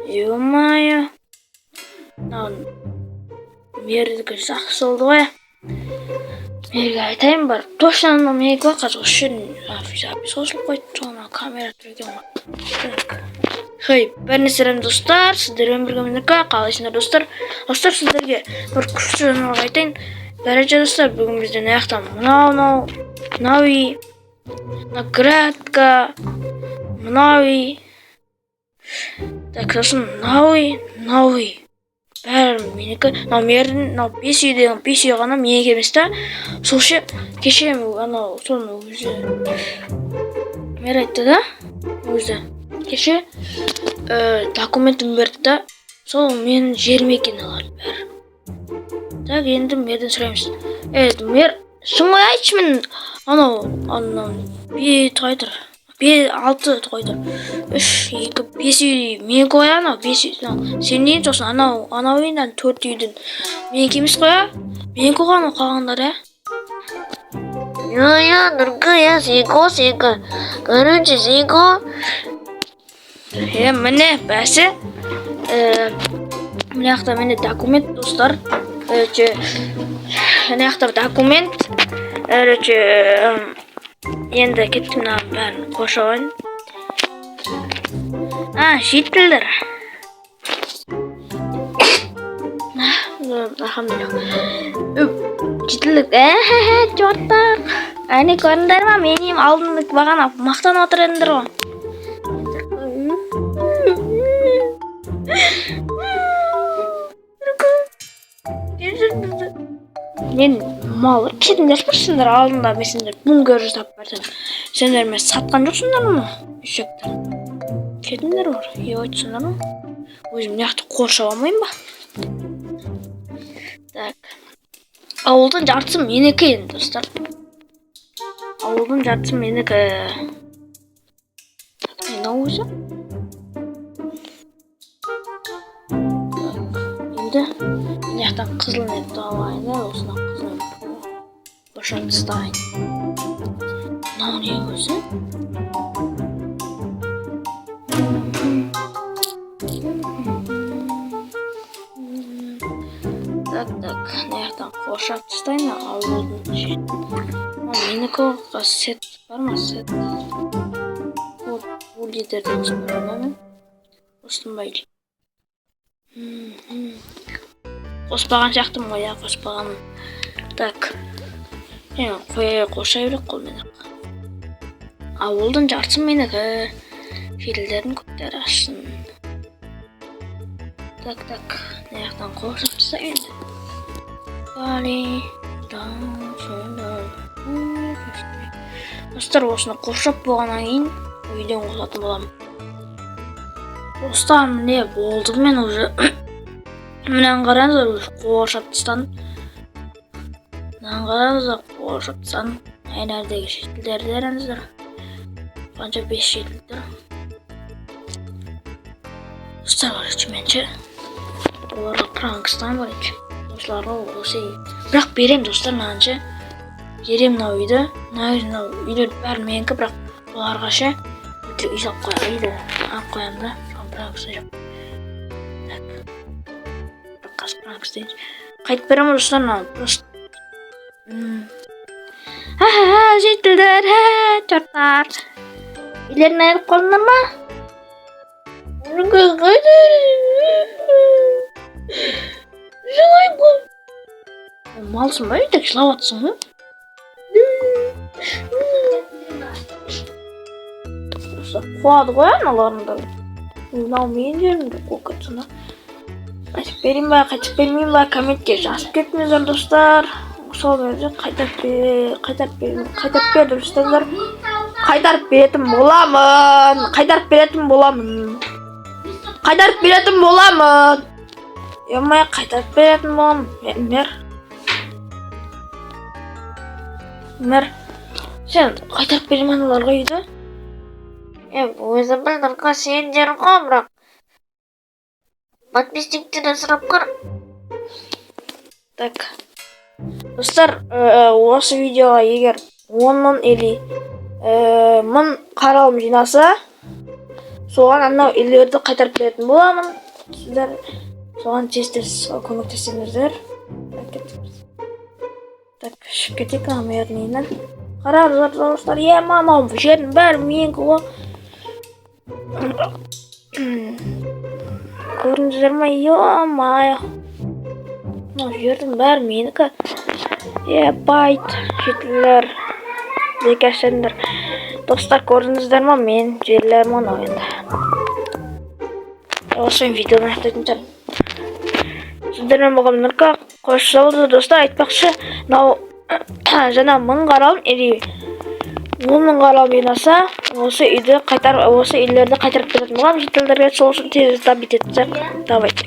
Ё-моё. Мердікі жақсы болды ғой. Мерге айтайын бар. Точно менікі ғой қазір үшін запись қосылып қойды. Соны камера түрген ғой. Хей, бәрінестерім достар, сіздермен бірге менікі қалайсыңдар достар. Достар, сіздерге бір күшті жаңалық айтайын. Бәрінше достар, бүгін бізден аяқтан мынауи, наградка, мынауи. Так, сосын мынауи. Бәрі менікі, мынау 5 үй деген 5 үй ғана менікі емес та. Солшы кеше соны өзі мер айтты да, өзі кеше документім берді да, сол менің жерім екен алар бәрі. Так, енді мерден сұраймыз. Мер, шын ғой айтшы мен қойдыр. 6 қойдыр. 3, 2, 5 үй мен қоя, 5 үй. Сен дейін сосын анау үйден 4 үйден мен кемес қоя. Мен қойған қалғандар, Я, Нұргүл, сико. Короче, сико. Міне, бәсі. Міне ақта мене документ, достар. Міне ақта документ. Енді кеттім бәрін қошауын. Шеттілдір. Алхамдулилlah. Жетілдік. Жорттар. Әне көріңдер ма? Менің алдымдық бағана мақтан отыр едіңдер ғой. Мен малы кетіңдер сендер алдында мен сендер бүңгер жасап берсем. Сендер мен сатқан жоқсыңдар ма? Үшектер. Кетіңдер бар. Айтсыңдар ма? Өзім неяқты қоршап алмайын ба? Так. Ауылдың жартысы менікі енді, достар. Ауылдың жартысы менікі. Мені өзі? Енді неяқтан қызыл нетті алайын, осынан қызыл нетті. Бошан тыстайын. Мынау не өзі? Так, неяқтан қоршап тыстайын, ауылдың жетін. Менікі оға сет бар ма? Сет. Бұл лидерден сұмырынан. Қостынбайды. Қоспаған жақтым ғой, қоспаған. Так. Қошай берек қол менікі. Ауылдың жартысы менікі. Филдердің көптері ашсын. Так. Неяқтан қоршап тыстайын. Достар, осыны қоршап болғаннан кейін үйден қосатын боламын. Достар, міне болды мен уже. Мынан қараңыздар, қоршап тастадым. Мынан қараңыздар, қоршап тастадым. Әйнәрдегі шетілдерді әріңіздер. Қанша 5 шетілдер. Достар, барыншы менше. Оларға пранкстан барыншы. Осыларға осы бірақ берем достар мынанша. Берем мынау үйді. Мынау үйлер бәрі менікі, бірақ оларға ше үй салып қояйды. Алып қоямын да. Соған пранкста жоқ. Так. Бірақ қазір пранкста дейінші. Қайтып берем достар мынау. Просто. Жетілдер. Жұрттар. Үйлерін айырып қолындар ма? Жылай ғой. Малсың ба үйдек жылап атсың ба? Қуады ғой аналарында. Мынау мен жерімді қоқытсың да. Қайтып берейін ба, қайтып бермейін ба, комментке жазып кетіңіздер достар. Сол кезде қайтарып бердім достар. Қайтарып беретін боламын. Емай қайтарып беретін боламын. Мер. Сен қайтарып берем аналарға үйді? Өзі білдіргі сендер ғой, бірақ подписчиктерден сұрап қыр. Так. Достар, осы видеоға егер 10 мың или 1000 қаралым жинаса, Соған анау үйлерді қайтарып беретін боламын. Сіздер соған тез көмектесіңіздер. Так, шығып кетейік мернинен. Қараңыздар достар, мамам жердің бәрі менікі ғой. Көрдіңіздер ме? Ё-мае. Жердің бәрі менікі. Байт, жетілер. Бекерсендер. Достар, көрдіңіздер ме? Мен жерлерім оны енді. Осы видеоны аяқтайтын шығармын. Сіздермен болған Нұрка қош сау достар, айтпақшы, жаңа 1000 қаралым, 10.000 қаралым жинаса, осы үйлерді қайтарып беретін боламын. Жетілдерге сол үшін тез табит етсек, давайте.